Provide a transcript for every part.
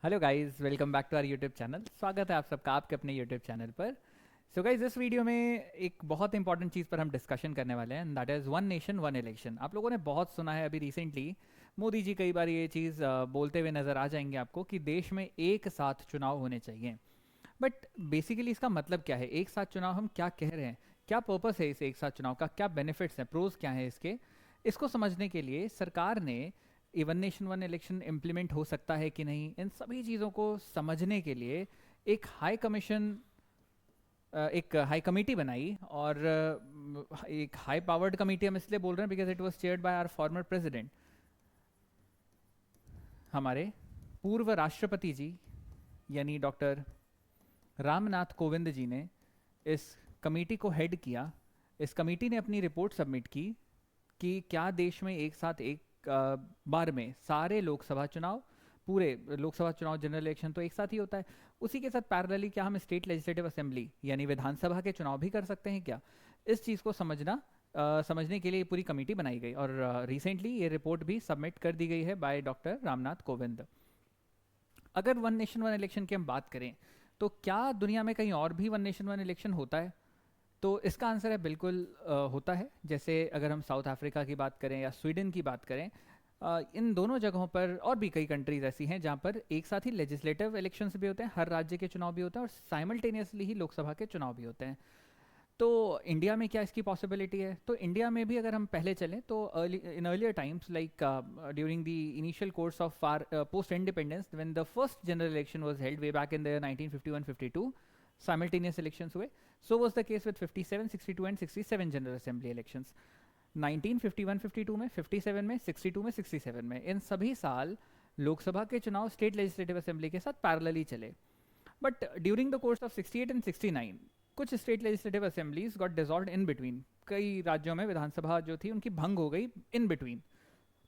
Hello guys, welcome back to our YouTube channel. स्वागत है आप सबका आपके अपने यूट्यूब चैनल पर। सो गाइस, इस वीडियो में एक बहुत इंपॉर्टेंट चीज़ पर हम डिस्कशन करने वाले हैं, that is one nation one election. आप लोगों ने बहुत सुना है अभी रिसेंटली, मोदी जी कई बार ये चीज़ बोलते हुए नज़र आ जाएंगे आपको कि देश में एक साथ चुनाव होने चाहिए। बट बेसिकली इसका मतलब क्या है? एक साथ चुनाव हम क्या कह रहे हैं? क्या पर्पस है इस एक साथ चुनाव का? क्या बेनिफिट्स हैं? प्रोज क्या है इसके? इसको समझने के लिए सरकार ने one nation one election implement हो सकता है कि नहीं, इन सभी चीज़ों को समझने के लिए एक हाई कमीशन, एक हाई कमेटी बनाई। और एक हाई पावर्ड कमेटी हम इसलिए बोल रहे हैं because it was chaired by our former president, हमारे पूर्व राष्ट्रपति जी यानी डॉक्टर रामनाथ कोविंद जी ने इस कमेटी को हेड किया। इस कमेटी ने अपनी रिपोर्ट सबमिट की कि क्या देश में एक साथ एक बार में सारे लोकसभा चुनाव, पूरे लोकसभा चुनाव जनरल इलेक्शन तो एक साथ ही होता है, उसी के साथ पैरेलली क्या हम स्टेट लेजिस्लेटिव असेंबली यानी विधानसभा के चुनाव भी कर सकते हैं क्या? इस चीज़ को समझने के लिए पूरी कमेटी बनाई गई और रिसेंटली ये रिपोर्ट भी सबमिट कर दी गई है बाय डॉक्टर रामनाथ कोविंद। अगर वन नेशन वन इलेक्शन की हम बात करें तो क्या दुनिया में कहीं और भी वन नेशन वन इलेक्शन होता है? तो इसका आंसर है बिल्कुल होता है। जैसे अगर हम साउथ अफ्रीका की बात करें या स्वीडन की बात करें, इन दोनों जगहों पर और भी कई कंट्रीज ऐसी हैं जहाँ पर एक साथ ही लेजिस्लेटिव इलेक्शंस भी होते हैं, हर राज्य के चुनाव भी होते हैं और साइमल्टेनियसली ही लोकसभा के चुनाव भी होते हैं। तो इंडिया में क्या इसकी पॉसिबिलिटी है? तो इंडिया में भी अगर हम पहले चलें तो in earlier times like during the initial course of our post independence, when the first general election was held way back in the 1951-52, simultaneous elections हुए। So was the case with 57, 62 and 67 general assembly elections. 1951-52 में, 57 में, 62 में, 67 में, इन सभी साल लोकसभा के चुनाव state legislative assembly के साथ पैरेलली चले। But during the course of 68 and 69, कुछ state legislative assemblies got dissolved in between. कई राज्यों में विधानसभा जो थी उनकी भंग हो गई इन बिटवीन।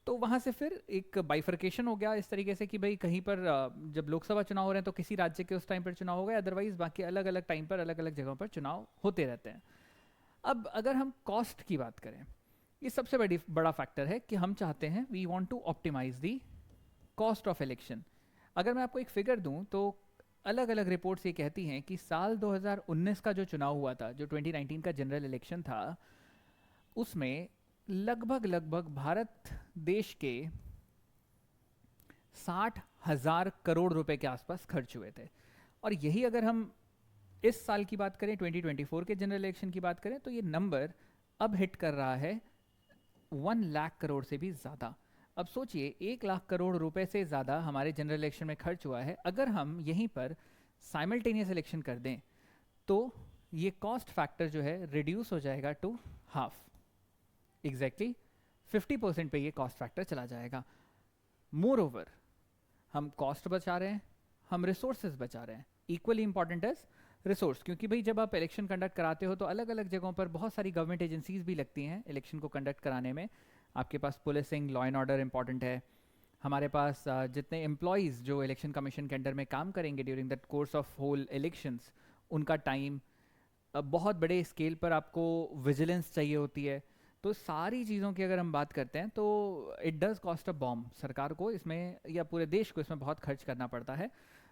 तो वहाँ से फिर एक बाइफर्केशन हो गया इस तरीके से कि भाई कहीं पर जब लोकसभा चुनाव हो रहे हैं तो किसी राज्य के उस टाइम पर चुनाव हो गए, अदरवाइज बाकी अलग अलग टाइम पर अलग अलग जगहों पर चुनाव होते रहते हैं। अब अगर हम कॉस्ट की बात करें, ये सबसे बड़ा फैक्टर है कि हम चाहते हैं, we want to optimise the cost of election. अगर मैं आपको एक फिगर दूं तो अलग अलग रिपोर्ट्स ये कहती हैं कि साल 2019 का जो चुनाव हुआ था, जो 2019 का जनरल इलेक्शन था, उसमें लगभग लगभग भारत देश के 60,000 करोड़ रुपए के आसपास खर्च हुए थे। और यही अगर हम इस साल की बात करें, 2024 के जनरल इलेक्शन की बात करें, तो ये नंबर अब हिट कर रहा है 1 लाख करोड़ से भी ज़्यादा। अब सोचिए, 1 लाख करोड़ रुपए से ज़्यादा हमारे जनरल इलेक्शन में खर्च हुआ है। अगर हम यहीं पर साइमल्टेनियस इलेक्शन कर दें तो ये कॉस्ट फैक्टर जो है रिड्यूस हो जाएगा टू हाफ। एग्जैक्टली 50% पे ये कॉस्ट फैक्टर चला जाएगा। मोर ओवर, हम कॉस्ट बचा रहे हैं, हम रिसोर्सेज बचा रहे हैं। इक्वली इंपॉर्टेंट एज रिसोर्स, क्योंकि भाई जब आप इलेक्शन कंडक्ट कराते हो तो अलग अलग जगहों पर बहुत सारी गवर्नमेंट एजेंसीज भी लगती हैं इलेक्शन को कंडक्ट कराने में। आपके पास policing, law and order important है। हमारे पास जितने एम्प्लॉयज़ जो इलेक्शन कमीशन के अंडर में काम करेंगे during that course of whole elections, उनका टाइम, बहुत बड़े स्केल पर आपको विजिलेंस चाहिए होती है। तो सारी चीज़ों की अगर हम बात करते हैं तो it does cost a bomb. सरकार को इसमें या पूरे देश को इसमें बहुत खर्च करना पड़ता है।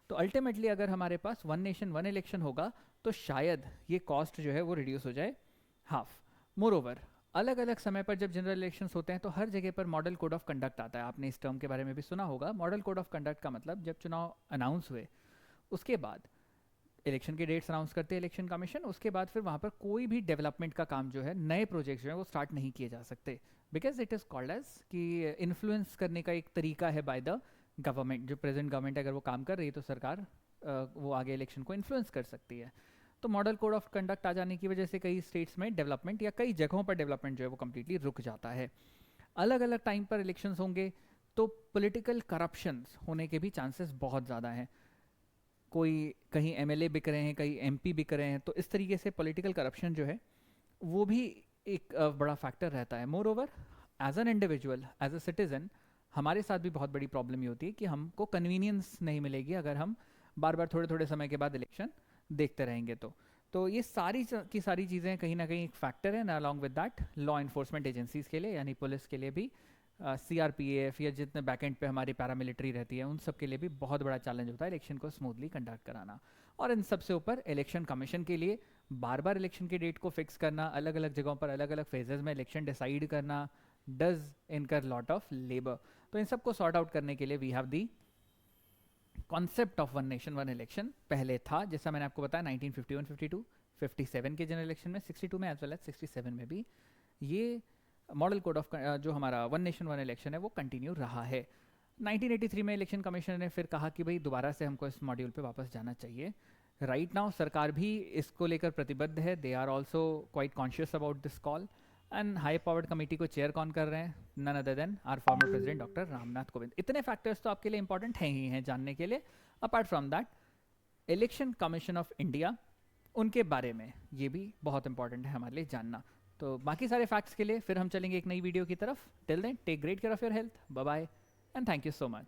तो अल्टीमेटली अगर हमारे पास वन नेशन वन इलेक्शन होगा तो शायद ये कॉस्ट जो है वो रिड्यूस हो जाए हाफ। मोर ओवर, अलग अलग समय पर जब जनरल इलेक्शंस होते हैं तो हर जगह पर मॉडल कोड ऑफ कंडक्ट आता है। आपने इस टर्म के बारे में भी सुना होगा। मॉडल कोड ऑफ कंडक्ट का मतलब, जब चुनाव अनाउंस हुए उसके बाद इलेक्शन के डेट्स अनाउंस करते हैं इलेक्शन कमीशन, उसके बाद फिर वहाँ पर कोई भी डेवलपमेंट का काम जो है, नए प्रोजेक्ट्स जो है वो स्टार्ट नहीं किए जा सकते, because it is called as कि इन्फ्लुएंस करने का एक तरीका है बाय द गवर्नमेंट। जो प्रेजेंट गवर्नमेंट अगर वो काम कर रही है तो सरकार वो आगे इलेक्शन को इन्फ्लुएंस कर सकती है। तो मॉडल कोड ऑफ कंडक्ट आ जाने की वजह से कई स्टेट्स में डेवलपमेंट या कई जगहों पर डेवलपमेंट जो है वो कम्प्लीटली रुक जाता है। अलग अलग टाइम पर इलेक्शंस होंगे तो पॉलिटिकल करप्शंस होने के भी चांसेस बहुत ज़्यादा हैं। कोई कहीं एमएलए बिक रहे हैं, कहीं एमपी बिक रहे हैं, तो इस तरीके से पॉलिटिकल करप्शन जो है वो भी एक बड़ा फैक्टर रहता है। Moreover, as an individual, as a citizen, हमारे साथ भी बहुत बड़ी प्रॉब्लम ये होती है कि हमको कन्वीनियंस नहीं मिलेगी अगर हम बार बार थोड़े थोड़े समय के बाद इलेक्शन देखते रहेंगे। तो ये की सारी चीज़ें कहीं ना कहीं एक फैक्टर है ना। Along with that, law enforcement agencies के लिए यानी पुलिस के लिए भी CRPF या जितने बैकएंड पे हमारी पैरामिलिट्री रहती है, उन सब के लिए भी बहुत बड़ा चैलेंज होता है इलेक्शन को स्मूथली कंडक्ट कराना। और इन सबसे ऊपर इलेक्शन कमीशन के लिए बार बार इलेक्शन की डेट को फिक्स करना, अलग अलग जगहों पर अलग अलग फेजेस में इलेक्शन डिसाइड करना, does incur lot of labour. तो इन सबको सॉर्ट आउट करने के लिए we have the concept of one nation one election. पहले था, जैसा मैंने आपको बताया, 1951, 52, 57 के जनरल इलेक्शन में, 62 में एज वेल एज 67 में भी ये मॉडल कोड ऑफ जो हमारा वन नेशन वन इलेक्शन है वो कंटिन्यू रहा है। 1983 में इलेक्शन कमीशन ने फिर कहा कि भाई दोबारा से हमको इस मॉड्यूल पे वापस जाना चाहिए। राइट नाउ सरकार भी इसको लेकर प्रतिबद्ध है, they are also quite conscious about this call. And high powered committee को चेयर कौन कर रहे हैं? None other than our former president doctor Ramnath Kovind. इतने फैक्टर्स तो आपके लिए इंपॉर्टेंट हैं ही हैं जानने के लिए। Apart from that, election commission of India, उनके बारे में ये भी बहुत इंपॉर्टेंट है हमारे लिए जानना। तो बाकी सारे फैक्ट्स के लिए फिर हम चलेंगे एक नई वीडियो की तरफ। Till then, take great care of your health, bye bye and thank you so much.